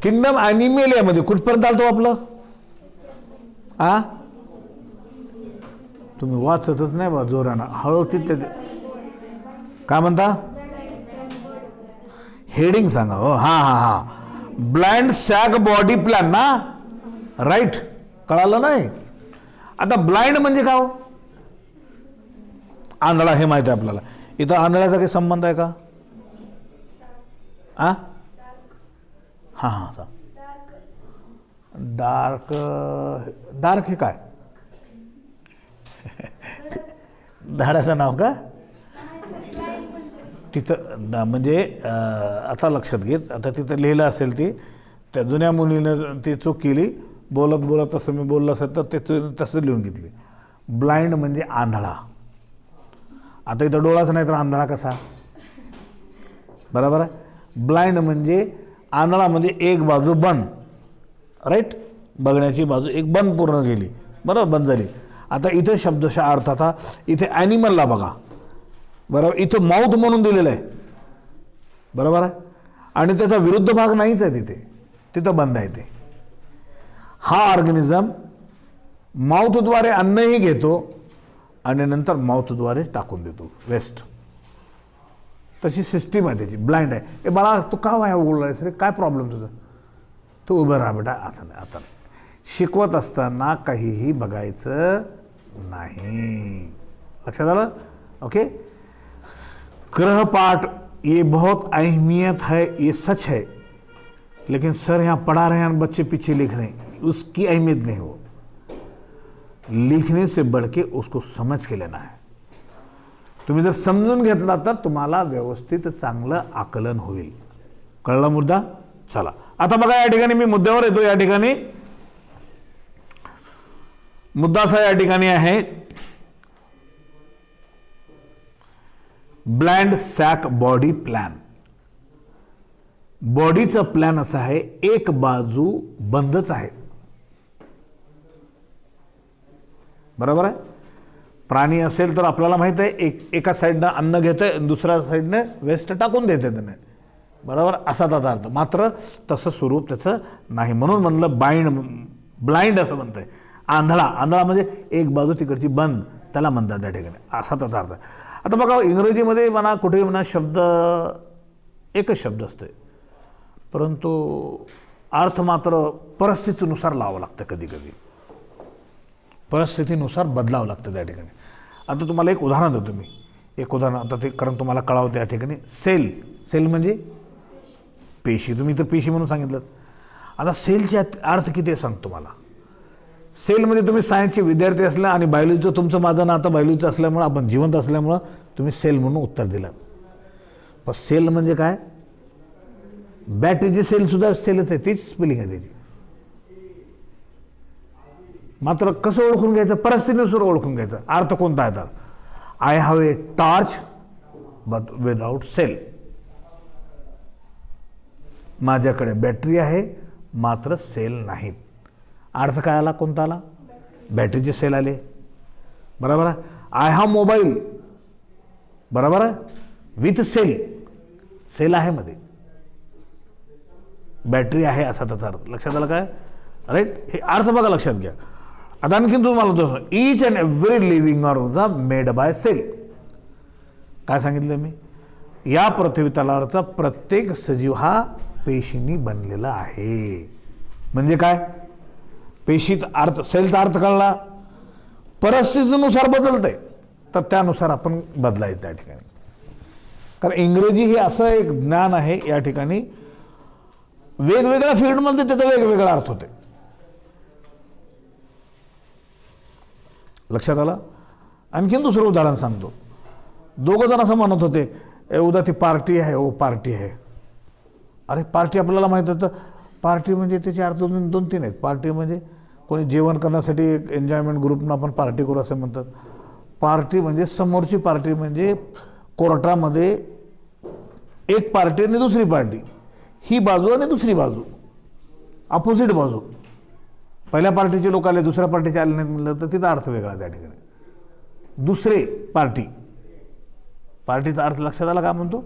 Kingdom ॲनिमेलियामध्ये कुठपर्यंत आलतो आपलं? आ तुम्ही वाचतच नाही बा जोरानं, हळू तिथे काय म्हणता? हेडिंग सांगा. हो हां हां हां, ब्लाइंड सॅग बॉडी प्लॅन ना, राईट, कळालं नाही? आता ब्लाइंड म्हणजे काय हो? आंधळा हे माहिती आहे आपल्याला. इथं आंधळ्याचा काही संबंध आहे का? आ हां हां सांग. डार्क, डार्क हे काय? झाडाचं नाव का? तिथं म्हणजे आता लक्षात घेत, आता तिथं लिहिलं असेल ती, त्या जुन्या मुलीनं ती चूक केली, बोलत बोलत तसं मी बोललं असेल तर ते तसं लिहून घेतली. ब्लाइंड म्हणजे आंधळा. आता इथं डोळाच नाही तर आंधळा कसा? बरोबर आहे. ब्लाइंड म्हणजे आंधळा म्हणजे एक बाजू बंद, राईट, बघण्याची बाजू एक बंद पूर्ण गेली, बरोबर, बंद झाली. आता इथं शब्दशः अर्थ, आता इथे ॲनिमलला बघा, बरोबर, इथं माउथ म्हणून दिलेलं आहे, बरोबर आहे, आणि त्याचा विरुद्ध भाग नाहीच आहे तिथे, तिथं बंद आहे ते. हा ऑर्गॅनिझम माउथद्वारे अन्नही घेतो आणि नंतर माउथद्वारे टाकून देतो वेस्ट. तशी सिस्टीम आहे त्याची. ब्लाइंड आहे. ए बाळा तू का वाया बोललायस रे, काय प्रॉब्लेम तुझा? तू उभं राहा बेटा, असं नाही. आता शिकवत असताना काहीही बघायचं नहीं, लक्षात आलं? ओके. गृहपाठ ये बहुत अहमियत है, ये सच है, लेकिन सर यहाँ पढ़ा रहे हैं और बच्चे पीछे लिख रहे हैं, उसकी अहमियत नहीं हो. लिखने से बढ़ के उसको समझ के लेना है. तुम्ही जर समजून घेतला तर तुम्हाला व्यवस्थित चांगलं आकलन होईल. कळला मुद्दा? चला आता बघा, या ठिकाणी मी मुद्द्यावर येतो. या ठिकाणी मुद्दा असा या ठिकाणी आहे, ब्लाइंड सॅक बॉडी प्लॅन. बॉडीचा प्लॅन असा आहे, एक बाजू बंदच आहे, बरोबर आहे. प्राणी असेल तर आपल्याला माहित आहे, एका साईडनं अन्न घेतंय, दुसऱ्या साईडने वेस्ट टाकून देते त्याने, बरोबर, असा त्याचा अर्थ. मात्र तसं स्वरूप त्याचं नाही, म्हणून म्हणलं ब्लाइंड असं म्हणतंय. आंधळा, आंधळा म्हणजे एक बाजू तिकडची बंद, त्याला म्हणतात त्या ठिकाणी, असा त्याचा अर्थ. आता बघा, इंग्रजीमध्ये म्हणा कुठेही म्हणा शब्द एकच शब्द असतोय, परंतु अर्थ मात्र परिस्थितीनुसार लावावं लागतं, कधी कधी परिस्थितीनुसार बदलावं लागतं त्या ठिकाणी. आता तुम्हाला एक उदाहरण देतो मी, एक उदाहरण, आता ते कारण तुम्हाला कळावं त्या ठिकाणी. सेल, सेल म्हणजे पेशी, तुम्ही तर पेशी म्हणून सांगितलं. आता सेलचे अर्थ किती आहे सांगतो तुम्हाला. सेलमध्ये तुम्ही सायन्सचे विद्यार्थी असला आणि बायोलॉजीचं तुमचं माझं नातं बायोलॉजीचं असल्यामुळं, आपण जिवंत असल्यामुळं तुम्ही सेल म्हणून उत्तर दिलं. पण सेल म्हणजे काय? बॅटरीची सेलसुद्धा सेलच आहे, तीच स्पेलिंग आहे त्याची. मात्र कसं ओळखून घ्यायचं? परिस्थितीनुसार ओळखून घ्यायचं. अर्थ कोणता आहे तर, I have a torch but without cell. माझ्याकडे बॅटरी आहे मात्र सेल नाहीत. अर्थ काय आला? कोणता आला? बॅटरीचे सेल आले, बरोबर आहे. आय हॅव मोबाईल, बरोबर आहे, विथ सेल, सेल आहे मध्ये, बॅटरी आहे असा त्याचा अर्थ. लक्षात आलं काय? राईट. हे अर्थ बघा, लक्षात घ्या. आता आणखीन तुम्हाला each and every living organism made by cell. काय सांगितलं मी? या पृथ्वी तलावरचा प्रत्येक सजीव हा पेशींनी बनलेला आहे. म्हणजे काय? पेशीत अर्थ, सेलचा अर्थ कळला. परिस्थितीनुसार बदलतंय तर त्यानुसार आपण बदलायचं त्या ठिकाणी. कारण इंग्रजी हे असं एक ज्ञान आहे, या ठिकाणी वेगवेगळ्या फील्डमध्ये त्याचा वेगवेगळा अर्थ होते. लक्षात आलं? आणखीन दुसरं उदाहरण सांगतो. दोघं जण असं म्हणत होते, उद्या ती पार्टी आहे, ओ पार्टी आहे. अरे पार्टी आपल्याला माहीत होतं, पार्टी म्हणजे त्याचे अर्थ दोन तीन आहेत. पार्टी म्हणजे कोणी जेवण करण्यासाठी एक एन्जॉयमेंट ग्रुपनं आपण पार्टी करू असं म्हणतात. पार्टी म्हणजे समोरची पार्टी, म्हणजे कोर्टामध्ये एक पार्टी आणि दुसरी पार्टी, ही बाजू आणि दुसरी बाजू, अपोजिट बाजू. पहिल्या पार्टीचे लोक आले, दुसऱ्या पार्टीचे आले नाहीत म्हणलं तर तिचा अर्थ वेगळा त्या ठिकाणी. दुसरे पार्टी, पार्टीचा अर्थ लक्षात आला का म्हणतो?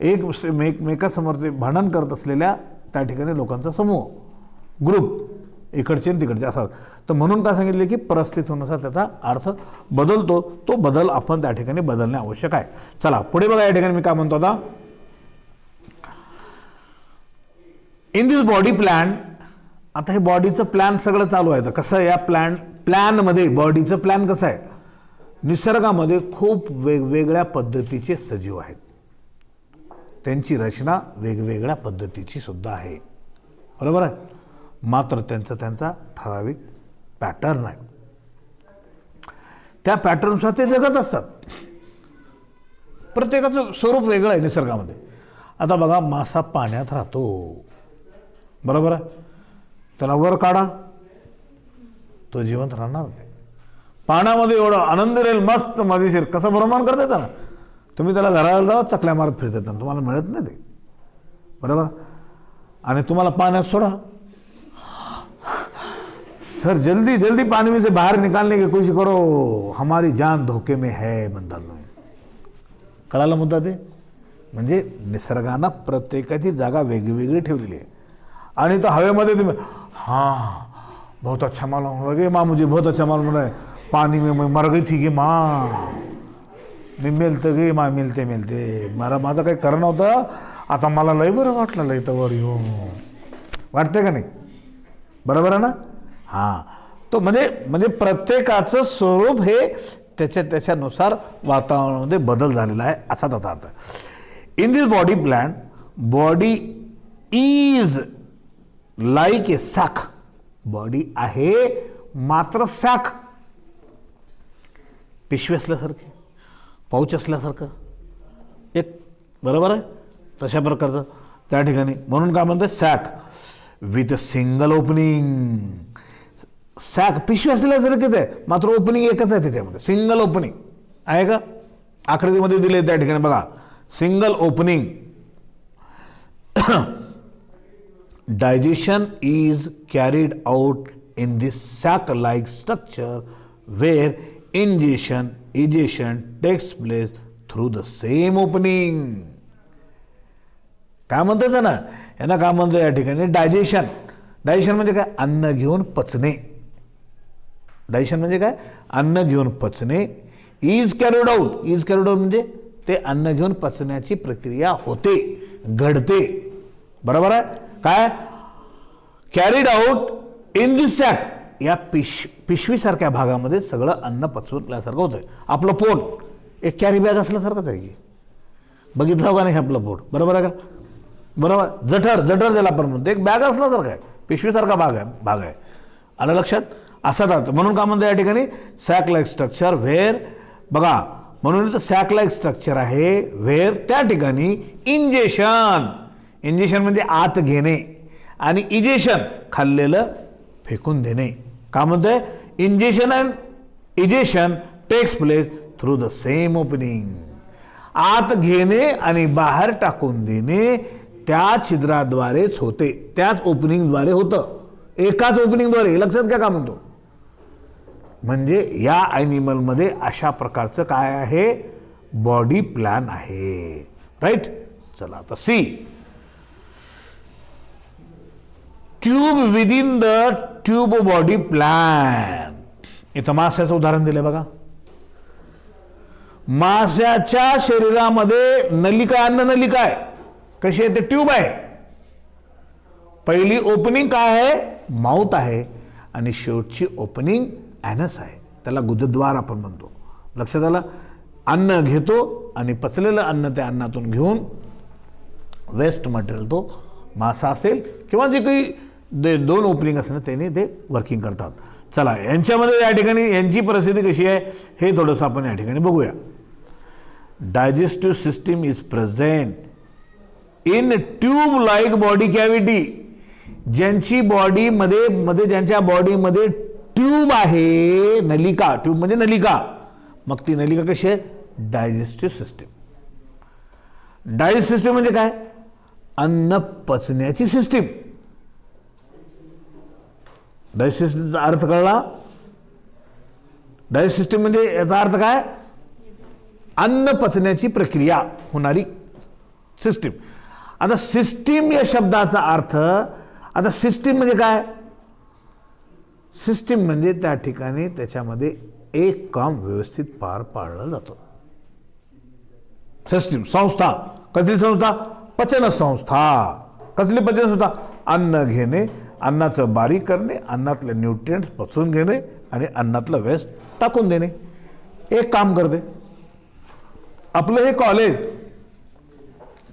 एकमेकासमोर ते भांडण करत असलेल्या त्या ठिकाणी लोकांचा समूह, ग्रुप, इकडचे आणि तिकडचे असतात. तर म्हणून काय सांगितले की परिस्थितीनुसार त्याचा अर्थ बदलतो. तो बदल आपण त्या ठिकाणी बदलणे आवश्यक आहे. चला पुढे बघा, या ठिकाणी मी काय म्हणतो आता, इन दिस बॉडी प्लॅन. आता हे बॉडीचं प्लॅन सगळं चालू आहे. तर कसं या प्लॅनमध्ये बॉडीचं प्लॅन कसं आहे, निसर्गामध्ये खूप वेगवेगळ्या पद्धतीचे सजीव आहेत, त्यांची रचना वेगवेगळ्या पद्धतीची सुद्धा आहे, बरोबर आहे. मात्र त्यांचा ठराविक पॅटर्न आहे. त्या पॅटर्ननुसार ते जगत असतात. प्रत्येकाचं स्वरूप वेगळं आहे निसर्गामध्ये. आता बघा, मासा पाण्यात राहतो, बरोबर आहे. त्याला वर काढा, तो जिवंत राहणार नाही. पाण्यामध्ये एवढं आनंद राहील, मस्त मजेशीर, कसं भ्रमण करता येतं ना. तुम्ही त्याला घराला जावा, चकल्या मारत फिरत ना, तुम्हाला मिळत नाही ते, बरोबर. आणि तुम्हाला पाण्यात सोडा, सर जल्दी जल्दी पानी में से बाहर निकालने की कोशिश करो, हमारी जान धोके में है म्हणतात तुम्ही. कळाला मुद्दा ते. म्हणजे निसर्गानं प्रत्येकाची जागा वेगवेगळी ठेवलेली आहे. आणि तो हवेमध्ये तुम्ही हाँ बहुत अच्छा मालूम लगे माँ, मुझे बहुत अच्छा मालूम रहा है, पानी में मैं मर गई थी की माँ, मी मिळते गे माँ, मिळते मिळते, माझं काही करणं होतं, आता मला लय बरं वाटलं, लय तर वर येऊन, वाटते का नाही, बरोबर आहे ना. हां, तो म्हणजे प्रत्येकाचं स्वरूप हे त्याच्यानुसार वातावरणामध्ये बदल झालेला आहे, असा त्याचा अर्थ आहे. In this body plan, body is like a sac. Body आहे मात्र सॅक, पिशवी असल्यासारखी, पाऊच असल्यासारखं एक, बरोबर आहे, तशा प्रकारचं त्या ठिकाणी. म्हणून काय म्हणतात, sac with a single opening. Sac पिशवी असल्यासारखीच आहे, मात्र ओपनिंग एकच आहे त्याच्यामध्ये, सिंगल ओपनिंग आहे का, आकृतीमध्ये दिले त्या ठिकाणी बघा, single opening. Digestion is carried out in this sac like structure where egestion takes place through the same opening. काय म्हणतात ना यांना, काय म्हणतं या ठिकाणी, डायजेशन. डायजेशन म्हणजे काय, अन्न घेऊन पचणे. डायजेशन म्हणजे काय, अन्न घेऊन पचणे. Is carried out, is carried out म्हणजे ते अन्न घेऊन पचण्याची प्रक्रिया होते, घडते, बरोबर आहे. काय, carried out in this sac, या पिशवीसारख्या भागामध्ये सगळं अन्न पचवल्यासारखं होतं. आपलं पोट एक कॅरी बॅग असल्यासारखंच आहे की, बघितलं का नाही आपलं पोट, बरोबर आहे का, बरोबर. जठर ज्याला आपण म्हणतो, एक बॅग असल्यासारखं आहे, पिशवीसारखा भाग आहे. आलं लक्षात, असा अर्थ. म्हणून काय म्हणतो या ठिकाणी, सॅक लाईक स्ट्रक्चर व्हेअर, बघा म्हणून सॅक लाईक स्ट्रक्चर आहे व्हेअर, त्या ठिकाणी इंजेशन म्हणजे आत घेणे, आणि इजेशन खाल्लेलं फेकून देणे. काय म्हणतंय, ingestion and egestion takes place through the same opening. आत घेणे आणि बाहेर टाकून देणे त्या छिद्राद्वारेच होते, त्याच ओपनिंगद्वारे होतं, एकाच ओपनिंगद्वारे. लक्षात घ्या का म्हणतो, म्हणजे या ॲनिमलमध्ये अशा प्रकारचं काय आहे, बॉडी प्लॅन आहे, राईट. चला आता see, tube within the tube body plan. इथं माशाचं उदाहरण दिलं बघा. माशाच्या शरीरामध्ये नलिका, अन्न नलिका आहे, कशी आहे, ते ट्यूब आहे. पहिली ओपनिंग काय आहे, माउथ आहे, आणि शेवटची ओपनिंग ॲनस आहे, त्याला गुदद्वार आपण म्हणतो. लक्षात आलं. अन्न घेतो आणि पचलेलं अन्न त्या अन्नातून घेऊन वेस्ट मटेरियल, तो मासा असेल किंवा जे काही दोन ओपनिंग असणं त्याने ते वर्किंग करतात. चला यांच्यामध्ये या ठिकाणी यांची परिस्थिती कशी आहे हे थोडंसं आपण या ठिकाणी बघूया. Digestive system is present in tube like body cavity. ज्यांची बॉडीमध्ये ज्यांच्या बॉडीमध्ये ट्यूब आहे, नलिका, ट्यूब म्हणजे नलिका, मग ती नलिका कशी आहे, डायजेस्टिव्ह सिस्टीम. डायजेस्टिव्ह सिस्टीम म्हणजे काय, अन्न पचण्याची सिस्टीम. डायजेस्टिव्ह सिस्टीमचा अर्थ कळला. डायजेस्टिव्ह सिस्टीम म्हणजे याचा अर्थ काय, अन्न पचण्याची प्रक्रिया होणारी सिस्टीम. आता सिस्टीम या शब्दाचा अर्थ, आता सिस्टीम म्हणजे काय? सिस्टीम म्हणजे त्या ठिकाणी त्याच्यामध्ये एक काम व्यवस्थित पार पाडलं जातं. सिस्टीम, संस्था. कसली संस्था? पचन संस्था. कसली पचन संस्था? अन्न घेणे, अन्नाचं बारीक करणे, अन्नातले न्यूट्रिएंट्स पचवून घेणे आणि अन्नातलं वेस्ट टाकून देणे, एक काम करते. आपलं हे कॉलेज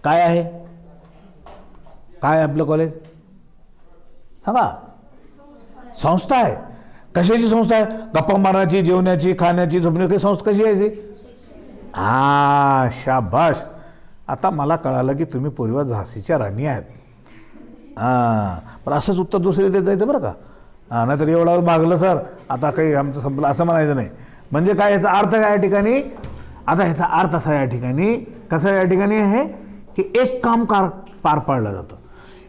काय आहे? काय आपलं कॉलेज सांगा? संस्था आहे. कशाची संस्था आहे? गप्पा मारण्याची, जेवण्याची, खाण्याची, झोपण्याची संस्था कशी आहे ती? शाबाश. आता मला कळालं की तुम्ही पूर्वी झाशीच्या राणी आहेत. पण असंच उत्तर दुसरे देत जायचं बरं का. नाहीतर एवढा मागलं सर आता काही आमचं संपलं असं म्हणायचं नाही. म्हणजे काय याचा अर्थ काय या ठिकाणी? आता ह्याचा अर्थ असा या ठिकाणी, कसं या ठिकाणी आहे की एक काम पार पाडलं जातं.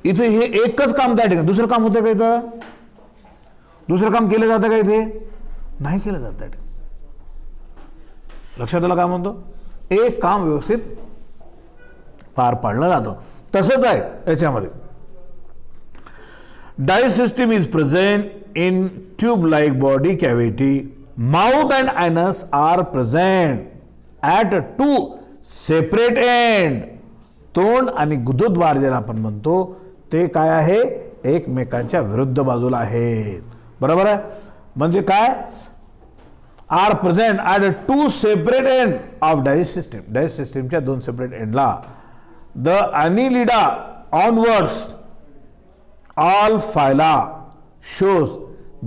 इथे हे एकच काम त्या ठिकाणी, दुसरं काम होतं का इथं? दुसरं काम केलं जातं का इथे? नाही केलं जातं त्या ठिकाणी. लक्षात आलं काय म्हणतो? एक काम व्यवस्थित पार पाडलं जातं. तसंच आहे याच्यामध्ये. डायसिस्टीम is present in tube like body cavity. Mouth and anus are present at two separate end. तोंड आणि गुदद्वार ज्याला आपण म्हणतो ते काय आहे? एकमेकांच्या विरुद्ध बाजूला आहेत. बरोबर आहे? म्हणजे काय? Are present at two separate end of digest system. Digest सिस्टीमच्या दोन सेपरेट एंडला. The Annelida onwards all phyla shows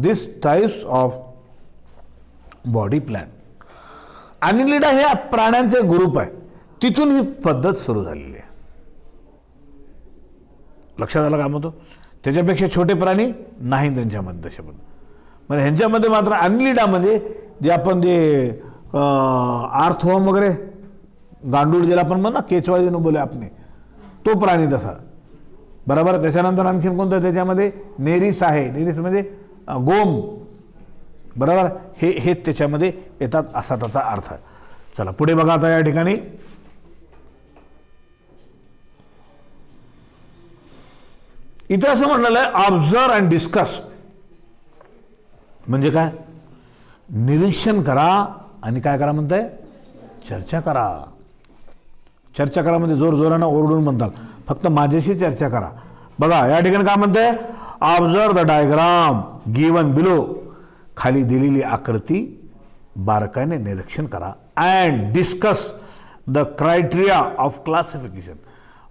this types of body plan. Annelida हे प्राण्यांचे ग्रुप आहे, तिथून ही पद्धत सुरू झालेली आहे. लक्षात आलं का म्हणतो? त्याच्यापेक्षा छोटे प्राणी नाही त्यांच्यामध्ये तसे. पण म्हणजे ह्यांच्यामध्ये मात्र ॲनिलिडामध्ये जे आपण जे आर्थवम वगैरे गांडूळ ज्याला आपण म्हणा केचवाजीनं बोले आपने, तो प्राणी तसा. बरोबर. त्याच्यानंतर आणखीन कोणतं त्याच्यामध्ये? नेरिस आहे. नेरिस म्हणजे गोम. बरोबर. हे त्याच्यामध्ये येतात असा त्याचा अर्थ आहे. चला पुढे बघा आता या ठिकाणी. इथे असं म्हणलेलं आहे ऑब्झर्व अँड डिस्कस. म्हणजे काय? निरीक्षण करा आणि काय करा म्हणताय? चर्चा करा. चर्चा करा म्हणजे जोर जोरानं ओरडून म्हणतात, फक्त माझ्याशी चर्चा करा. बघा या ठिकाणी काय म्हणताय? Observe the diagram given below. खाली दिलेली आकृती बारकाईने निरीक्षण करा. And discuss the criteria of classification.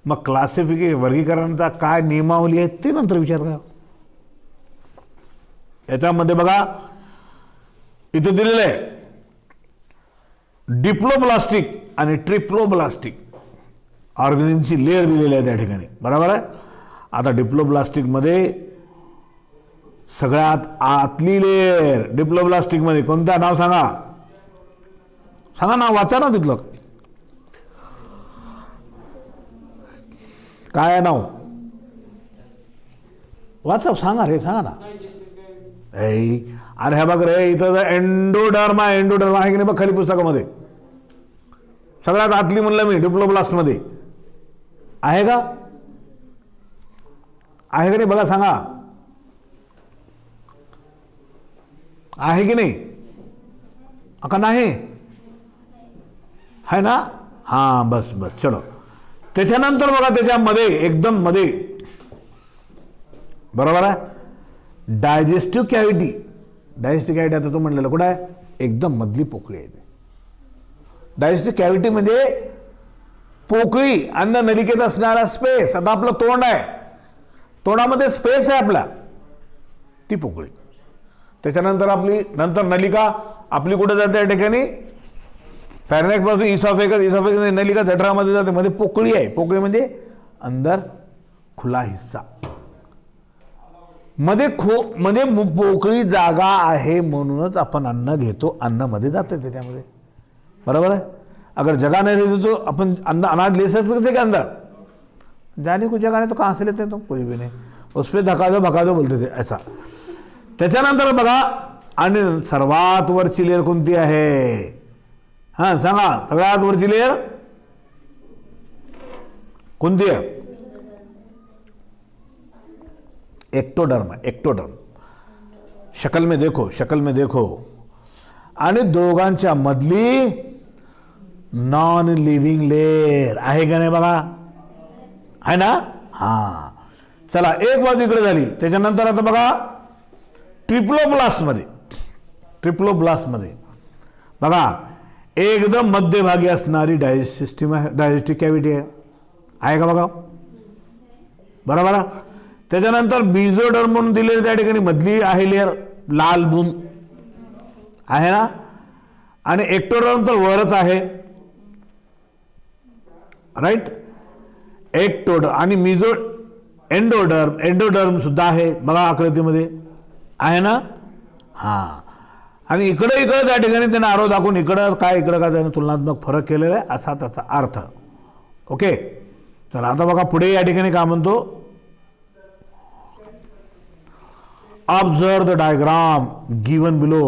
मग वर्गीकरणाचा काय नियमावली आहे ते नंतर विचार करा. याच्यामध्ये बघा इथे दिलेलं आहे डिप्लोब्लास्टिक आणि ट्रिप्लोब्लास्टिक ऑर्गॅनिजची लेअर दिलेली आहे त्या ठिकाणी. बरोबर आहे. आता डिप्लोब्लास्टिकमध्ये सगळ्यात आतली लेअर डिप्लोब्लास्टिकमध्ये कोणतं नाव सांगा? सांगा नाव, वाचा ना तिथलं. काय आहे नाव? वाचा, सांगा रे, सांगा ना. अरे हे बघ रे, इथं एंडोडर्मा आहे की नाही बघ खाली पुस्तकामध्ये. सगळ्यात आतली म्हणलं मी डिप्लोब्लास्टमध्ये आहे का? आहे का नाही बघा, सांगा. आहे की नाही? का नाही? है ना? हां बस बस चलो. त्याच्यानंतर बघा त्याच्यामध्ये एकदम मध्ये, बरोबर आहे, डायजेस्टिव्ह कॅव्हिटी. डायजेस्टिव्ह कॅव्हिटी आता तो म्हणलेलं कुठं आहे? एकदम मधली पोकळी आहे. डायजेस्टिव्ह कॅव्हिटी म्हणजे पोकळी, अन्न नलिकेत असणारा स्पेस. आता आपलं तोंड आहे, तोंडामध्ये स्पेस आहे आपला, ती पोकळी. त्याच्यानंतर आपली नंतर नलिका आपली कुठे जाते या ठिकाणी? फॅरेनेक्स पासून इसॉफेगस नलिका जठरामध्ये जाते. मध्ये पोकळी आहे. पोकळी म्हणजे अंदर खुला हिस्सा. मध्ये पोकळी जागा आहे म्हणूनच आपण अन्न घेतो, अन्न मध्ये जाते त्याच्यामध्ये. बराबर है? अगर जगह नहीं रहती तो अपन अनाज ले सकते थे क्या अंदर? जाने को जगह नहीं तो कहाँ से लेते तो कोई भी नहीं. उस पर धका दो बोलते थे ऐसा. त्याच्यानंतर बघा, आणि सर्वात वरची लेअर कोणती आहे? हां सांगा, सगळ्यात वरची लेअर कोणती आहे? एक्टोडर्म आहे, एक्टोडर्म. शक्ल में देखो, शक्ल में देखो. आणि दोघांच्या मधली नॉन लिव्हिंग लेअर आहे का नाही बघा, आहे ना. हां, चला एक बाजू इकडे झाली. त्याच्यानंतर आता बघा ट्रिप्लोब्लास्टमध्ये, ट्रिप्लोब्लास्टमध्ये बघा एकदम मध्यभागी असणारी डायजेस्ट सिस्टीम आहे, डायजेस्टिव्ह कॅव्हिटी आहे का बघा, बरोबर आहे. त्याच्यानंतर बिझोडर्म म्हणून दिलेले त्या ठिकाणी मधली आहे लेअर लाल बुंद आहे ना. आणि एक्टोडर्म तर वरच आहे, राईट. एक्टोडर्म आणि एंडोडर्म, एंडोडर्म सुद्धा आहे बघा आकृतीमध्ये, आहे ना. हां, आणि इकडे त्या ठिकाणी त्याने आरो दाखवून इकडं काय त्याने तुलनात्मक फरक केलेला आहे असा त्याचा अर्थ. ओके, चला आता बघा पुढे या ठिकाणी काय म्हणतो. Observe the diagram given below,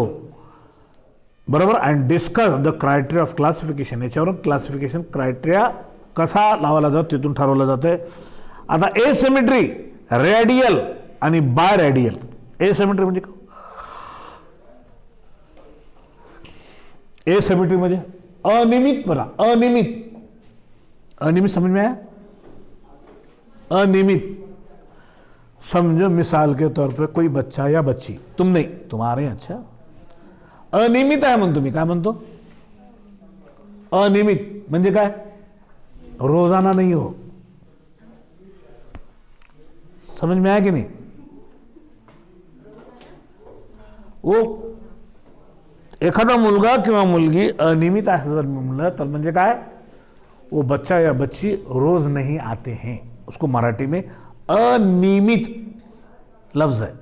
बरोबर, and discuss the criteria of classification. याच्यावरून क्लासिफिकेशन क्रायटेरिया कसा लावला जातो तिथून ठरवलं जातं. आता एसिमेट्री, रेडियल आणि बाय रेडियल. एसिमेट्री म्हणजे एसिमेट्री म्हणजे अनियमित बना, अनियमित, अनियमित समझ में आया. अनियमित समझो मिसाल के तौर पे कोई बच्चा या बच्ची, तुम नहीं, तुम्हारे अच्छा अनियमित आहे म्हणतो मी. काय म्हणतो अनियमित म्हणजे काय, रोजाना नहीं हो. समझ में आया कि नहीं. वो एखादा मुलगा किंवा मुलगी अनियमित आहे जर म्हणलं तर म्हणजे काय, वो बच्चा या बच्ची रोज नहीं आते हैं, उसको मराठी में अनियमित लफ्ज है.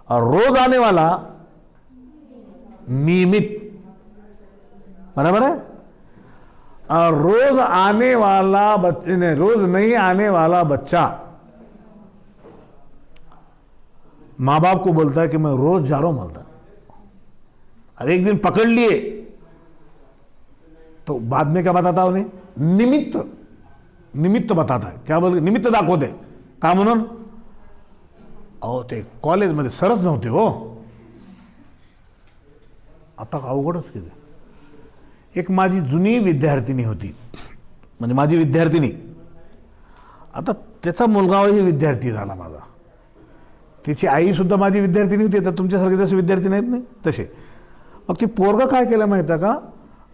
और रोज आने वाला नियमित, बराबर है. और रोज आने वाला बच्चे, रोज नहीं आने वाला बच्चा माँ बाप को बोलता है कि मैं रोज जा रहा हूं, बोलता है. और एक दिन पकड़ लिए तो बाद में क्या बताता उन्हें, निमित्त, निमित्त बताता है. क्या बोल, निमित्त दाखवते का म्हणून. अहो ते कॉलेजमध्ये सरच नव्हते हो, आता अवघडच केलं. एक माझी जुनी विद्यार्थिनी होती, म्हणजे माझी विद्यार्थिनी, आता त्याचा मुलगाही विद्यार्थी झाला माझा. तिची आई सुद्धा माझी विद्यार्थिनी होती. तर तुमच्यासारखे जसे विद्यार्थी नाहीत नाही तसे. मग ती पोरगं काय केलं माहिती आहे का,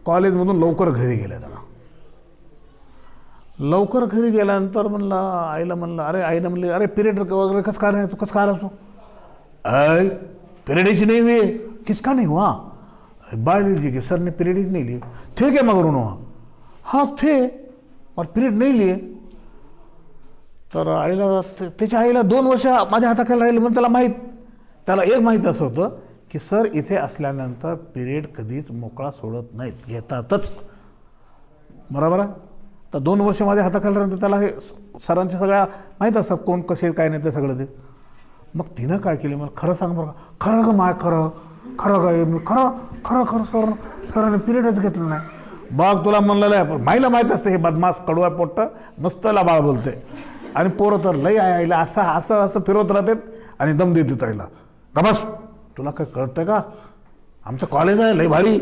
कॉलेजमधून लवकर घरी गेला. त्याला लवकर घरी गेल्यानंतर म्हणलं आईला, म्हणलं अरे, आईला म्हणले अरे पिरियड वगैरे कसं काय नाही, तू कसं काय असतो. अय पीरियड ही नहीं हुए, किसका नहीं हुआ, बायोलॉजी के सर ने पीरियड ही नहीं लिए. थे क्या मगर उन्होंने, हाँ थे और पीरियड नहीं लिए. तर आईला, त्याच्या आईला 2 वर्ष माझ्या हाताखाली राहिलं. म्हणून त्याला एक माहीत असं होतं की सर इथे असल्यानंतर पिरियड कधीच मोकळा सोडत नाहीत, घेतातच, बरोबर आहे. तर 2 वर्ष माझ्या हाताखाली राहिल्यानंतर त्याला हे सरांच्या सगळ्या माहीत असतात, कोण कसे काय नाही ते सगळं ते. मग तिनं काय केलं, मला खरं सांग बरं का, खरं ग माय, खरं खरं काय, खरं खरं खरं सरांनी पिरियडच घेतलं नाही. बाग तुला म्हणलेलं आहे, पण माईला माहीत असतं हे बदमाश कडवा पोट्ट मस्तला बाळ बोलते. आणि पोरं तर लई आईला असं असं असं फिरवत राहतात आणि दम देतात आईला. बस तुला काय कळतंय का, आमचं कॉलेज आहे लई भारी,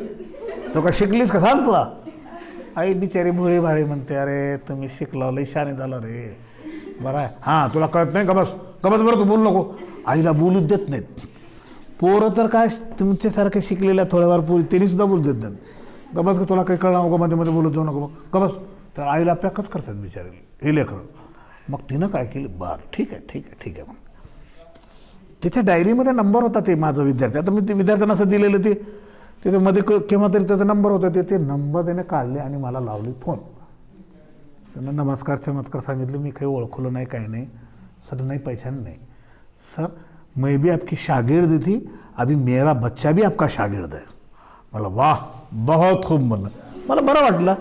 तो काय शिकलीस का सांग तुला. आई बिचारी भोळी भारी म्हणते, अरे तुम्ही शिकला, लई शाने झालं रे, बरं आहे. हां तुला कळत नाही का, बस बरं तू बोलू नको. आईला बोलूच देत नाहीत. पोरं तर काय तुमच्यासारखे शिकलेल्या थोड्यावार पोरी त्यांनी सुद्धा बोलू देत नाहीत. गबस का तुला काही कळलं नको, मध्ये मध्ये बोलत जाऊ नको गबस. तर आईला पॅकच करतात बिचारे हे लेकरं. मग तिनं काय केलं, बरं ठीक आहे ठीक आहे ठीक आहे. मग त्याच्या डायरीमध्ये नंबर होता, ते माझं विद्यार्थी, आता मी ते विद्यार्थ्यांना असं दिलेलं ते तिथे मध्ये केव्हा तरी त्याचा नंबर होता, ते नंबर त्याने काढले आणि मला लावली फोन. त्यांना नमस्कार चमत्कार सांगितलं, मी काही ओळखलं नाही काही नाही. सर नहीं पहचान नहीं सर, मैं भी आपकी शागिर्द थी, अभी मेरा बच्चा भी आपका शागिर्द है. मला वाह बहुत खूप म्हणलं, मला बरं वाटलं.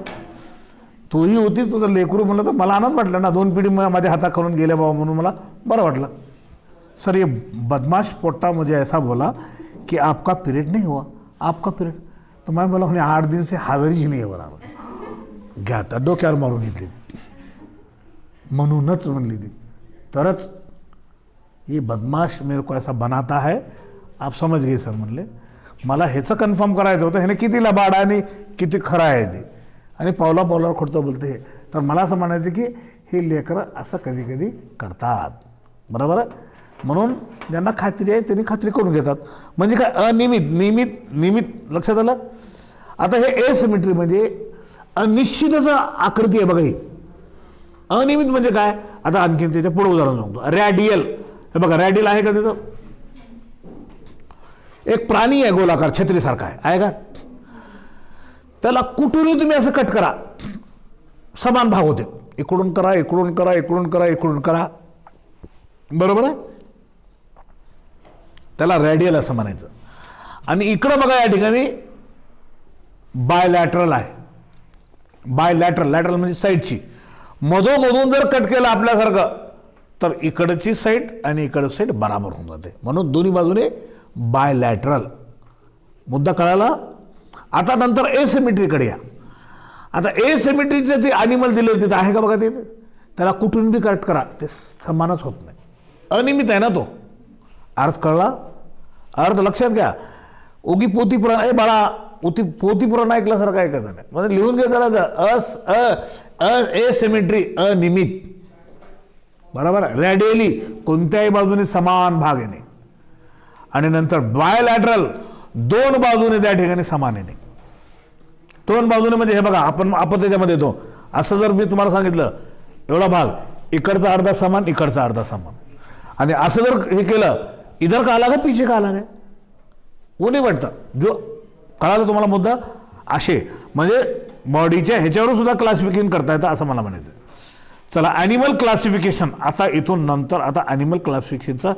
तूही होतीच, तुझं लेकरू म्हणलं तर मला आनंद वाटला ना, 2 पिढी माझ्या हाताखालून गेल्या बाबा म्हणून मला बरं वाटलं. सर ये बदमाश पोट्टा मुझे ऐसा बोला कि आपका पीरियड नहीं हुआ, आपका पीरियड. तो मैं बोला उन्हें 8 दिन से हाजिर ही नहीं है बराबर. घ्या तर डोक्यावर मारून घेतली, म्हणूनच म्हणली ती. तरच ये बदमाश मेरे को ऐसा बनाता है, आप समज गए सर म्हणले. मला ह्याचं कन्फर्म करायचं होतं, ह्याने किती लबाड आणि किती खरं आहे ते, आणि पावला पावलावर खोटं बोलते. तर मला असं म्हणायचं की हे लेकरं असं कधी कधी करतात, बरोबर आहे. म्हणून ज्यांना खात्री आहे त्यांनी खात्री करून घेतात. म्हणजे काय, अनियमित नियमित नियमित, लक्षात आलं. आता हे एसिमेट्री म्हणजे अनिश्चितच आकृती आहे बघा ही. अनियमित म्हणजे काय, आता आणखीन त्याच्या पुढे उदाहरण सांगतो. रॅडियल, हे बघा रॅडियल आहे का तिथं, एक प्राणी आहे गोलाकार छत्रीसारखा आहे का, त्याला कुठूनही तुम्ही असं कट करा समान भाग होते. इकडून करा, इकडून करा, इकडून करा, इकडून करा, बरोबर आहे. त्याला रॅडियल असं म्हणायचं. आणि इकडं बघा या ठिकाणी बायलॅटरल आहे. बायलॅटरल, लॅटरल म्हणजे साईडची, मधोमधून जर कट केलं आपल्यासारखं तर इकडची साईड आणि इकडची साईड बराबर होऊन जाते, म्हणून दोन्ही बाजूने बायलॅटरल. मुद्दा कळाला. आता नंतर एसिमेट्रीकडे या. आता एसिमेट्रीचं ते ॲनिमल दिले तिथं आहे का बघा, ते त्याला कुठून बी कट करा ते समानच होत नाही, अनियमित आहे ना तो. अर्थ कळला, अर्थ लक्षात घ्या. उगी पोथी पुराण, ए बाळा पोथी पुराण ऐकल्यासारखं ऐकत नाही, म्हणजे लिहून घे जरा. एसिमेट्री अनियमित, बरोबर. रॅडियली कोणत्याही बाजूने समान भाग येणे, आणि नंतर बायलॅटरल दोन बाजूने त्या ठिकाणी समान येणे. दोन बाजूने म्हणजे हे बघा आपण त्याच्यामध्ये येतो. असं जर मी तुम्हाला सांगितलं एवढा भाग, इकडचा अर्धा समान, इकडचा अर्धा समान, आणि असं जर हे केलं, इधर का अलग है पीछे का अलग है, वो नाही वाटतं. जो कळालं तुम्हाला मुद्दा. असे म्हणजे बॉडीच्या ह्याच्यावरून सुद्धा क्लासिफिकेशन करता येतं असं मला म्हणायचं. चला, ॲनिमल क्लासिफिकेशन. आता इथून नंतर आता ॲनिमल क्लासिफिकेशनचं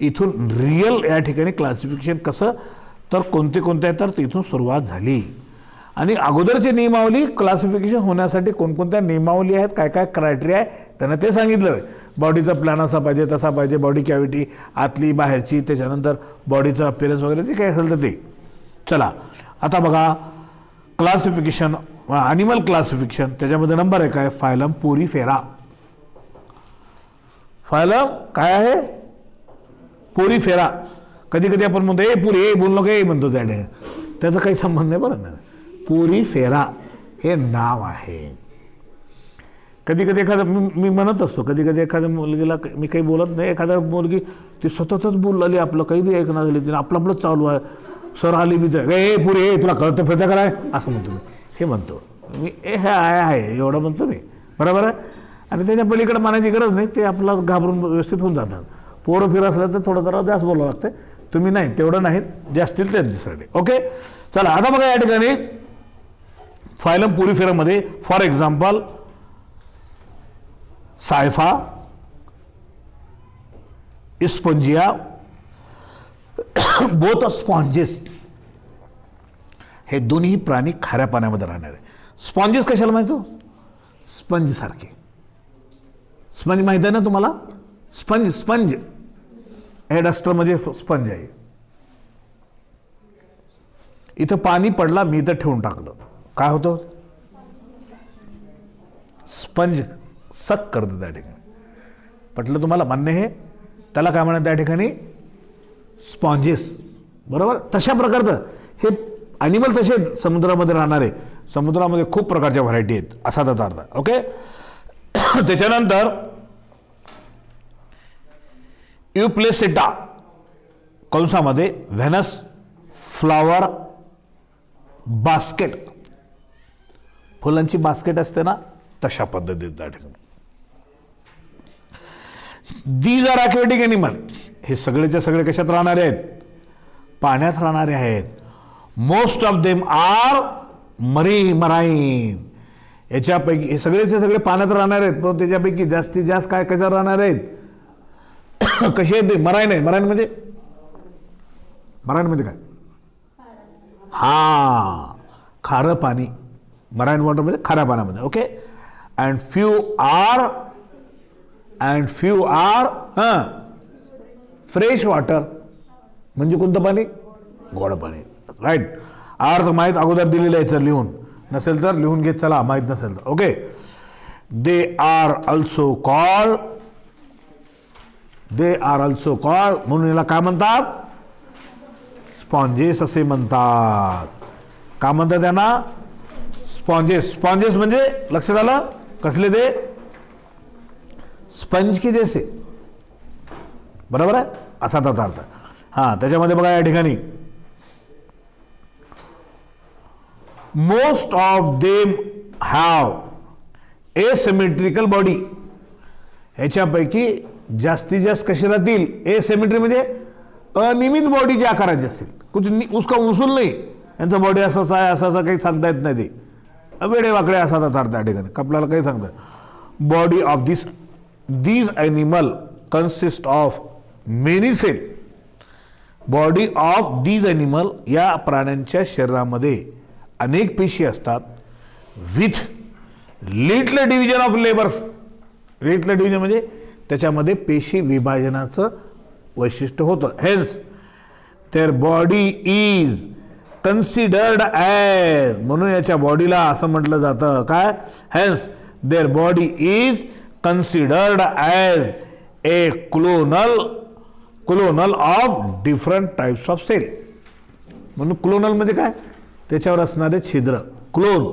इथून रिअल या ठिकाणी क्लासिफिकेशन कसं, तर कोणते कोणते आहेत, तर इथून सुरुवात झाली. आणि अगोदरची नियमावली क्लासिफिकेशन होण्यासाठी कोणकोणत्या नियमावली आहेत, काय काय क्रायटेरिया आहे त्यांना ते सांगितलं. बॉडीचा प्लॅन असा पाहिजे, तसा पाहिजे, बॉडी कॅव्हिटी आतली बाहेरची, त्याच्यानंतर बॉडीचं अपिअरन्स वगैरे जे काही असेल तर ते. चला आता बघा क्लासिफिकेशन, ॲनिमल क्लासिफिकेशन. त्याच्यामध्ये नंबर आहे काय, फायलम पोरीफेरा. फायलम काय आहे, पोरीफेरा. कधी कधी आपण म्हणतो ए पुरी, ए बोललो का, ए म्हणतो त्याने, त्याचा काही संबंध नाही बरं ना. पोरीफेरा हे नाव आहे. कधी कधी एखादं मी म्हणत असतो, कधी कधी एखाद्या मुलगीला मी काही बोलत नाही, एखाद्या मुलगी ती सततच बोलली, आपलं काही बी ऐकणार झाली, तिने आपलं आपलं चालू आहे, सर आली बी तर ए पुरी, ए तुला कळतं फिरतं कराय असं म्हणतो मी. हे म्हणतो मी, ए हे आहे एवढं म्हणतो मी, बरोबर आहे. आणि त्याच्या पलीकडे मानायची गरज नाही, ते आपलं घाबरून व्यवस्थित होऊन जातात. पोरं फिर असलं तर थोडं जरा जास्त बोलावं लागतं. तुम्ही नाही तेवढं नाहीत, जे असतील त्यांच्यासाठी. ओके, चला आता बघा या ठिकाणी फायलम पोरीफेरामध्ये for example Scypha, Spongia, both sponges, हे दोन्ही प्राणी खाऱ्या पाण्यामध्ये राहणार आहे. स्पॉन्जेस कशाला माहिती हो, स्पंज सारखे. स्पंज माहिती आहे ना तुम्हाला, स्पंज हेडस्टर म्हणजे स्पंज आहे. इथं पाणी पडला, मी इथं ठेवून टाकलं, काय होतं, स्पंज सक करतं त्या ठिकाणी. पटलं तुम्हाला, मान्य हे, त्याला काय म्हणतात त्या ठिकाणी, स्पॉन्जेस, बरोबर. तशा प्रकारचं हे ॲनिमल तसे समुद्रामध्ये राहणारे. समुद्रामध्ये खूप प्रकारच्या व्हरायटी आहेत असा त्याचा अर्थ. ओके, त्याच्यानंतर युप्लेसेटा कंसामध्ये व्हेनस फ्लावर बास्केट, फुलांची बास्केट असते ना तशा पद्धतीत त्या ठिकाणी. दीज आर aquatic एनिमल, हे सगळेच्या सगळे कशात राहणारे आहेत, पाण्यात राहणारे आहेत. Most of them are marine, याच्यापैकी हे सगळेचे सगळे पाण्यात राहणार आहेत, पण त्याच्यापैकी जास्तीत जास्त काय कशावर राहणार आहेत, कसे आहेत ते, मराईन आहे. मराईन म्हणजे काय, हा खारं पाणी, मराईन वॉटर म्हणजे खाऱ्या पाण्यामध्ये. Okay, and few are fresh water, म्हणजे कोणतं पाणी, गोड पाणी. राईट, अर्थ माहीत अगोदर दिलेलं आहे, सर लिहून नसेल तर लिहून घेत चला, माहीत नसेल तर. Okay, they are also called they are also called, म्हणून याला काय म्हणतात, स्पॉन्जेस असे म्हणतात. का म्हणतात त्यांना, स्पॉन्जेस. स्पॉन्जेस म्हणजे लक्षात आलं कसले ते, स्पंज की जैसे, बरोबर आहे, असा त्याचा अर्थ. हां, त्याच्यामध्ये बघा या ठिकाणी most of them have asymmetrical body. ह्याच्यापैकी जास्तीत जास्त कसे राहतील, एसिमेट्री म्हणजे अनियमित बॉडी जी आकाराची असेल, कुछ उसका उसूल नाही, यांचा बॉडी असं आहे असं काही सांगता येत नाही, ते वेडे वाकडे असा त्याचा अर्थ त्या ठिकाणी, आपल्याला काही सांगतात. Body of these animal consist of many cell. Body of these animal, या प्राण्यांच्या शरीरामध्ये अनेक पेशी असतात. With little division of labours. Little division म्हणजे त्याच्यामध्ये पेशी विभाजनाचं वैशिष्ट्य होतं. Hence their body is considered as, म्हणून याच्या बॉडीला असं म्हटलं जातं काय, hence their body is considered as a clonal of different types of cell. म्हणून क्लोनल म्हणजे काय, त्याच्यावर असणारे छिद्र, क्लोन.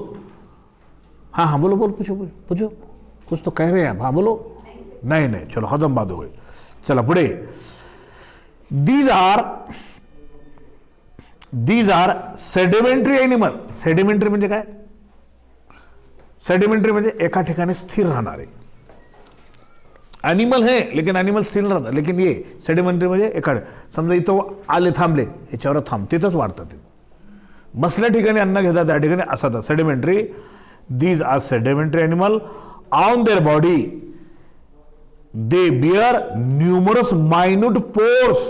हाँ हाँ बोलो बोलो, पूछो पूछो पूछो, कुछ तो कह रहे हैं आप, हाँ बोलो. नहीं नहीं, चलो खत्म बात हो गई. चला पुढे. these are sedimentary animal. Sedimentary म्हणजे काय, सेडिमेंटरी म्हणजे एका ठिकाणी स्थिर राहणारे ॲनिमल है, लेकिन ॲनिमल स्थिर राहतात. लेकिन ये सेडिमेंटरी म्हणजे एखादे, समजा इथं आले थांबले, ह्याच्यावर तिथंच वाढतात, ते बसल्या ठिकाणी अन्न घेतात त्या ठिकाणी असतात sedimentary. These are sedimentary animal. On their body they bear numerous minute pores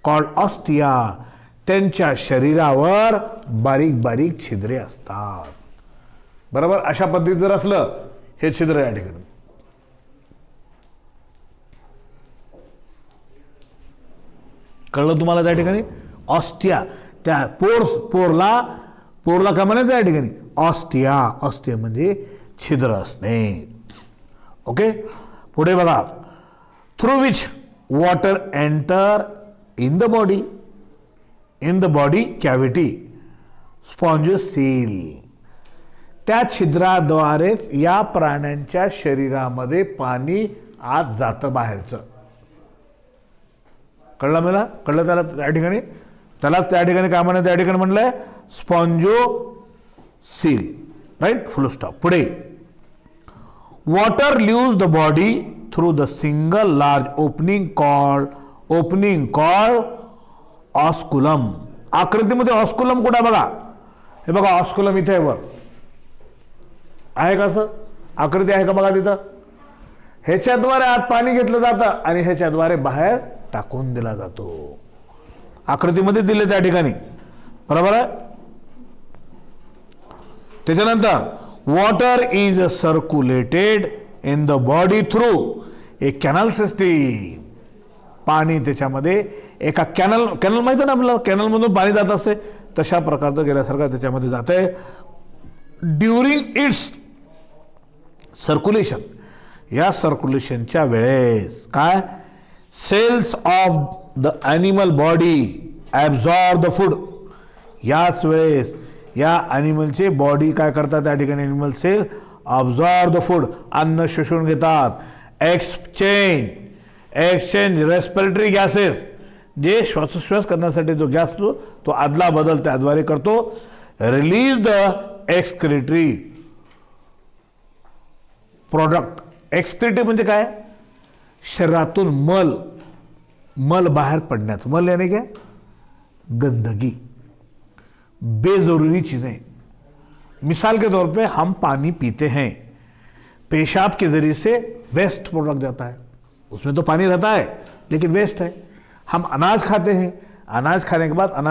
called ostia. त्यांच्या शरीरावर बारीक बारीक छिद्रे असतात, बरोबर. अशा पद्धतीत जर असलं हे छिद्र या ठिकाणी, कळलं तुम्हाला त्या ठिकाणी, ऑस्टिया. त्या पोरला काय म्हणायचं त्या ठिकाणी, ऑस्टिया. ऑस्टिया म्हणजे छिद्र असणे. ओके, पुढे बघा. Through which water enter in the body cavity spongocoel. त्या छिद्राद्वारेच या प्राण्यांच्या शरीरामध्ये पाणी आत जातं बाहेरचं. कळलं मला, कळलं त्याला त्या ठिकाणी, त्यालाच त्या ठिकाणी काय म्हणत, त्या ठिकाणी म्हणलंय स्पॉन्जोसील, राईट, फुल स्टॉप. पुढे. Water leaves the body through the single large opening called osculum. आकृतीमध्ये ऑस्कुलम कुठं बघा, हे बघा ऑस्कुलम इथे आहे वर, आहे का असं आकृती आहे का बघा तिथं. ह्याच्याद्वारे आत पाणी घेतलं जातं आणि ह्याच्याद्वारे बाहेर टाकून दिला जातो. आकृतीमध्ये दिले त्या ठिकाणी, बरोबर आहे. त्याच्यानंतर water is circulated in the body through a canal system. पाणी त्याच्यामध्ये एका कॅनल माहिती ना आपल्याला, कॅनलमधून पाणी जात असते, तशा प्रकारचं गेल्यासारखं त्याच्यामध्ये जात आहे. ड्युरिंग इट्स सर्क्युलेशन, या सर्क्युलेशनच्या वेळेस काय, cells of the animal body absorb the food. याच वेळेस या ॲनिमलचे बॉडी काय करतात, त्या ठिकाणी animal cell absorb the food, अन्न शोषून घेतात. एक्सचेंज रेस्पिरेटरी गॅसेस, जे श्वासोश्वास करण्यासाठी जो गॅस असतो तो आदला बदल त्याद्वारे करतो. Release the excretory product. Excretory म्हणजे काय, शरीरातून मल बाहर पड़ण्याचं. मल यानी क्या, गंदगी, बेजरूरी चीज़ें. मिसाल के तौर पे हम पानी पीते हैं, पेशाब के जरिए से वेस्ट प्रोडक्ट जाता है, उसमें तो पानी रहता है लेकिन वेस्ट है. हम अनाज खाते हैं, अनाज खाने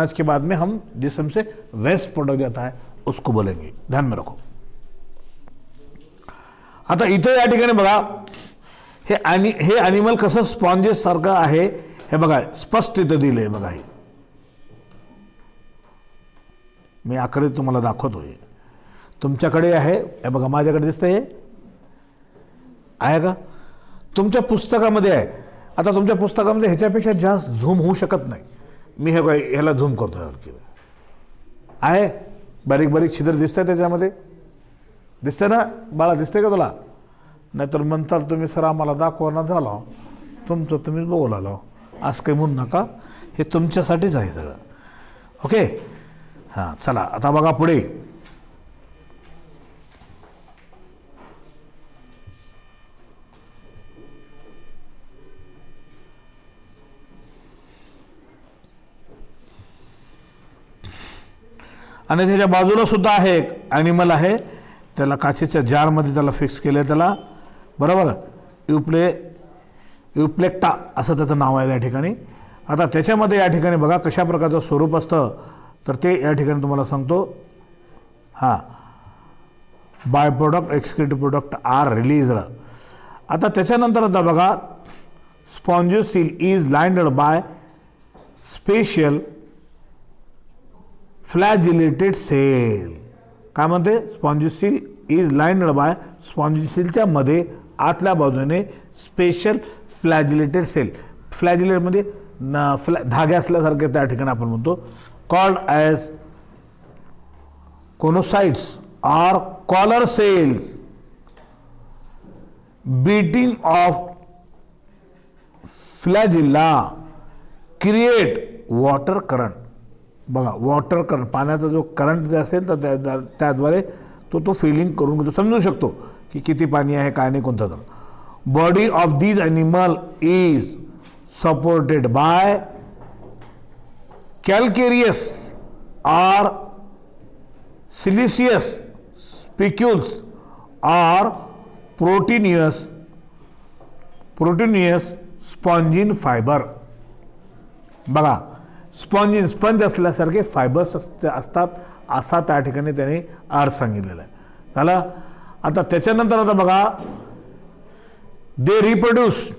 के बाद में हम जिस्म से वेस्ट प्रोडक्ट जाता है, उसको बोलेंगे, ध्यान में रखो. आता इथं या ठिकाणी बघा, हे ॲनिमल कसं स्पॉन्जेस सारखं आहे हे बघा, स्पष्ट इथं दिलंय बघा. मी आकृती तुम्हाला दाखवतोय, तुमच्याकडे आहे हे बघा, माझ्याकडे दिसतंय, आहे का तुमच्या पुस्तकामध्ये आहे. आता तुमच्या पुस्तकामध्ये ह्याच्यापेक्षा जास्त झूम होऊ शकत नाही. मी हे काय ह्याला झूम करतो आहे, बारीक बारीक छिद्र दिसतंय त्याच्यामध्ये, दिसतंय ना बाळा, दिसतंय का तुला? नाहीतर म्हणताल तुम्ही सर आम्हाला दाखवा झाला, तुमचं तुम्हीच बघू लागलो, असं काही म्हणू नका, हे तुमच्यासाठीच आहे सगळं. ओके, हां चला आता बघा पुढे. आणि त्याच्या बाजूला सुद्धा आहे एक ॲनिमल आहे, त्याला काचेच्या जारमध्ये त्याला फिक्स केलं आहे त्याला, बरोबर. युप्लेक्टा असं त्याचं नाव आहे या ठिकाणी. आता त्याच्यामध्ये या ठिकाणी बघा कशा प्रकारचं स्वरूप असतं, तर ते या ठिकाणी तुम्हाला सांगतो. हां, by product excretive product are released. आता त्याच्यानंतर आता बघा, spongocoel is lined by special flagellated cell. काय म्हणते? स्पॉन्जियोसील इज लाइंड बाय, स्पॉन्जियोसीलच्या मध्ये आतल्या बाजूने स्पेशल फ्लॅजिलेटेड सेल, फ्लॅजिलेटमध्ये धागे असल्यासारखे त्या ठिकाणी आपण म्हणतो, called as choanocytes or collar cells. Beating of flagella create water current. बघा, वॉटर करंट, पाण्याचा जो करंट जे असेल तर त्याद्वारे तो फिलिंग करून घेतो, समजू शकतो की किती पाणी आहे काय नाही कोणतं. तर body of these animal is supported by calcareous or siliceous spicules or proteinaceous spongin fibre. बघा, स्पंज असल्यासारखे फायबर्स असतात असा त्या ठिकाणी त्याने अर्थ सांगितलेला आहे. झालं. आता त्याच्यानंतर आता बघा, दे रिप्रोड्यूस,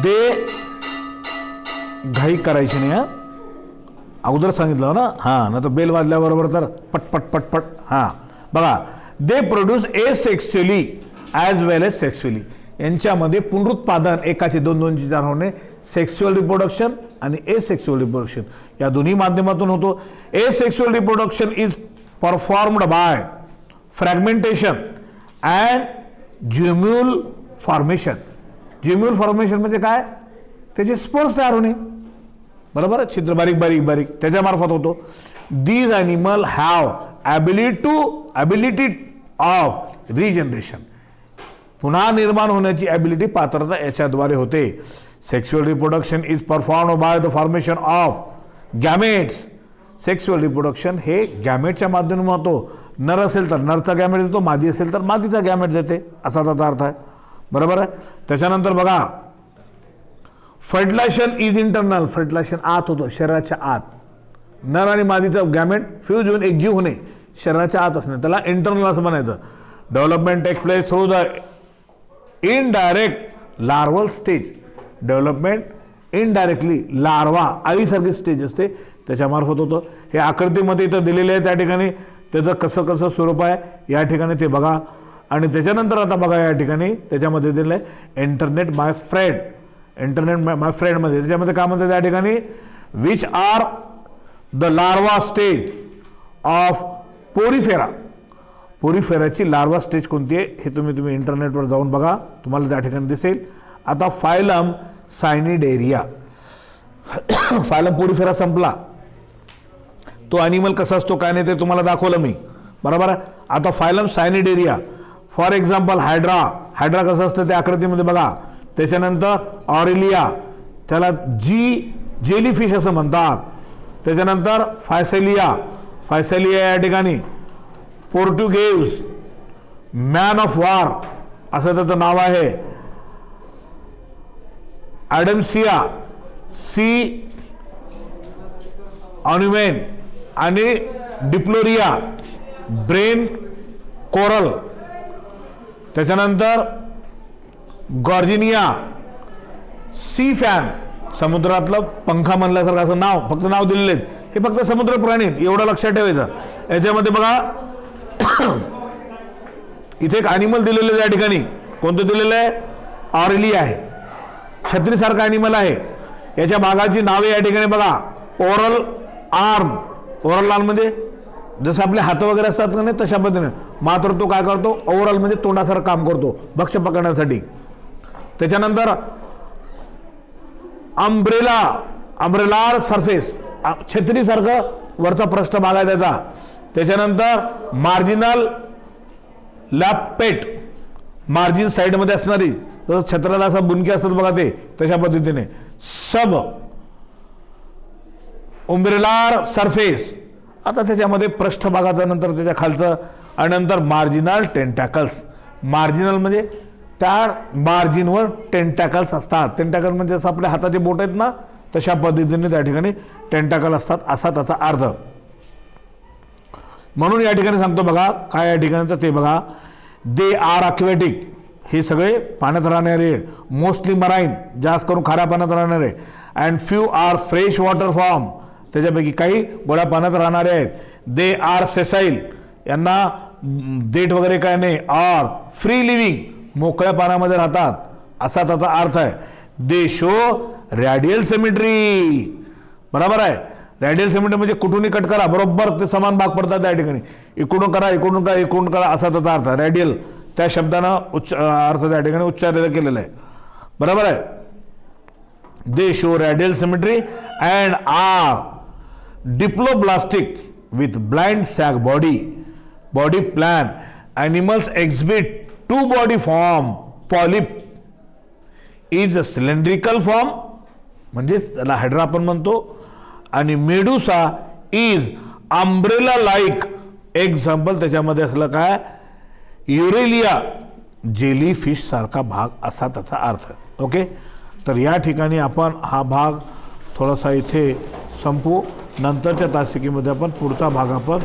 दे घाई करायची नाही, हां अगोदर सांगितलं ना. हां, ना तर बेल वाजल्याबरोबर तर पटपट पटपट. हां बघा, they produce asexually as well as sexually. यांच्यामध्ये पुनरुत्पादन एकाचे दोनची चार होणे, सेक्शुअल रिप्रोडक्शन आणि एसेक्शुअल रिप्रोडक्शन या दोन्ही माध्यमातून होतो. Asexual reproduction is performed by fragmentation and gemmule formation. Gemmule formation म्हणजे काय? त्याचे स्पोर्स तयार होणे, बरोबर, छिद्र बारीक बारीक बारीक त्याच्यामार्फत होतो. These animal have ability of regeneration. पुन्हा निर्माण होण्याची ॲबिलिटी, पात्रता याच्याद्वारे होते. Sexual reproduction is performed by the formation of gametes. Sexual reproduction हे गॅमेटच्या माध्यमातून होतो. नर असेल तर नरचा गॅमेट देतो, मादी असेल तर मादीचा गॅमेट देते, असा त्याचा अर्थ आहे, बरोबर आहे. त्याच्यानंतर बघा, फर्टिलायझेशन इज इंटरनल. फर्टिलायझेशन आत होतो, शरीराच्या आत. नर आणि मादीचा गॅमेट फ्यूज होऊन एकजीव होणे शरीराच्या आत असणे, त्याला इंटरनल असं म्हणायचं. Development takes place through the indirect larval stage. Development indirectly larva आईसारखी स्टेज असते त्याच्यामार्फत होतं. हे आकृतीमध्ये इथं दिलेले आहे, त्या ठिकाणी त्याचं कसं कसं स्वरूप आहे या ठिकाणी ते बघा. आणि त्याच्यानंतर आता बघा या ठिकाणी त्याच्यामध्ये दिलं आहे internet my friend. Internet my फ्रेंडमध्ये त्याच्यामध्ये काय म्हणतात त्या ठिकाणी, which are the larva stage of Porifera. पोरिफेराची लार्वा स्टेज कोणती आहे हे तुम्ही इंटरनेटवर जाऊन बघा, तुम्हाला त्या ठिकाणी दिसेल. आता फायलम सायनिडेरिया. फायलम पोरिफेरा संपला, तो ॲनिमल कसा असतो काय नाही ते तुम्हाला दाखवलं मी, बरोबर आहे. आता phylum Cnidaria, for example Hydra. Hydra कसं असतं त्या आकृतीमध्ये बघा. त्याच्यानंतर ऑरेलिया, त्याला जेलीफिश असं म्हणतात. त्याच्यानंतर फायसेलिया या ठिकाणी पोर्टुगेज मॅन ऑफ वॉर असं त्याचं नाव आहे. ॲडम्सिया, सी ऑन्युमेन आणि डिप्लोरिया, ब्रेन कोरल. त्याच्यानंतर गॉर्जिनिया, सी फॅन, समुद्रातलं पंखा म्हणल्यासारखं असं नाव, फक्त नाव दिलेले आहेत. हे फक्त समुद्र प्राणी आहेत, एवढं लक्षात ठेवायचं. याच्यामध्ये बघा इथे एक ॲनिमल दिलेलं आहे या ठिकाणी. कोणतं दिलेलं आहे? ऑरली आहे, छत्रीसारखं ॲनिमल आहे. याच्या भागाची नावे या ठिकाणी बघा. Oral arm. ओरल आर्म म्हणजे जसं आपले हात वगैरे असतात का नाही तशा पद्धतीने, मात्र तो काय करतो? ओव्हरऑल म्हणजे तोंडासारखं काम करतो भक्ष्य पकडण्यासाठी. त्याच्यानंतर अम्ब्रेलार सरफेस, छत्रीसारखं वरचा पृष्ठभाग आहे त्याचा. त्याच्यानंतर मार्जिनल लॅपेट, मार्जिन साईडमध्ये असणारी, जसं छत्राला असं बुनके असतात बघा ते तशा पद्धतीने. सब उम्ब्रेलार सरफेस. आता त्याच्यामध्ये पृष्ठभागाचा नंतर त्याच्या खालचं आणि नंतर मार्जिनल टेंटॅकल्स. मार्जिनल म्हणजे त्या मार्जिनवर टेंटॅकल्स असतात. टेंटॅकल म्हणजे जसं आपल्या हाताचे बोट आहेत ना तशा पद्धतीने त्या ठिकाणी टेंटॅकल असतात असा त्याचा अर्थ. म्हणून या ठिकाणी सांगतो बघा काय या ठिकाणी तर ते बघा. दे आर अक्वेटिक, हे सगळे पाण्यात राहणारे, मोस्टली मराईन, जास्त करून खाऱ्या पाण्यात राहणारे. And few are fresh water form, त्याच्यापैकी काही गोड्या पाण्यात राहणारे आहेत. दे आर सेसाईल, यांना देठ वगैरे काय नाही. आर फ्री लिव्हिंग, मोकळ्या पाण्यामध्ये राहतात असा त्याचा अर्थ आहे. दे शो रॅडियल सिमेट्री, बरोबर आहे. रॅडियल सिमेट्री म्हणजे कुठूनही कट करा बरोबर ते समान भाग पडतात त्या ठिकाणी. इकडून करा, इकडून करा, इकडून करा असा त्याचा अर्थ आहे. रॅडियल त्या शब्दानं अर्थ त्या ठिकाणी उच्चारलेला केलेला आहे, बरोबर आहे. They show radial symmetry and are diploblastic with blind sac body plan. Animals exhibit two body form. Polyp is a cylindrical form, म्हणजे त्याला हायड्रा आपण म्हणतो. आणि medusa is umbrella like. Example त्याच्यामध्ये असलं काय? युरेलिया, जेली फिश सारखा भाग असा त्याचा अर्थ. ओके, तर या ठिकाणी आपण हा भाग थोडासा इथे संपू. नंतरच्या तासिकेमध्ये आपण पुढचा भाग आपण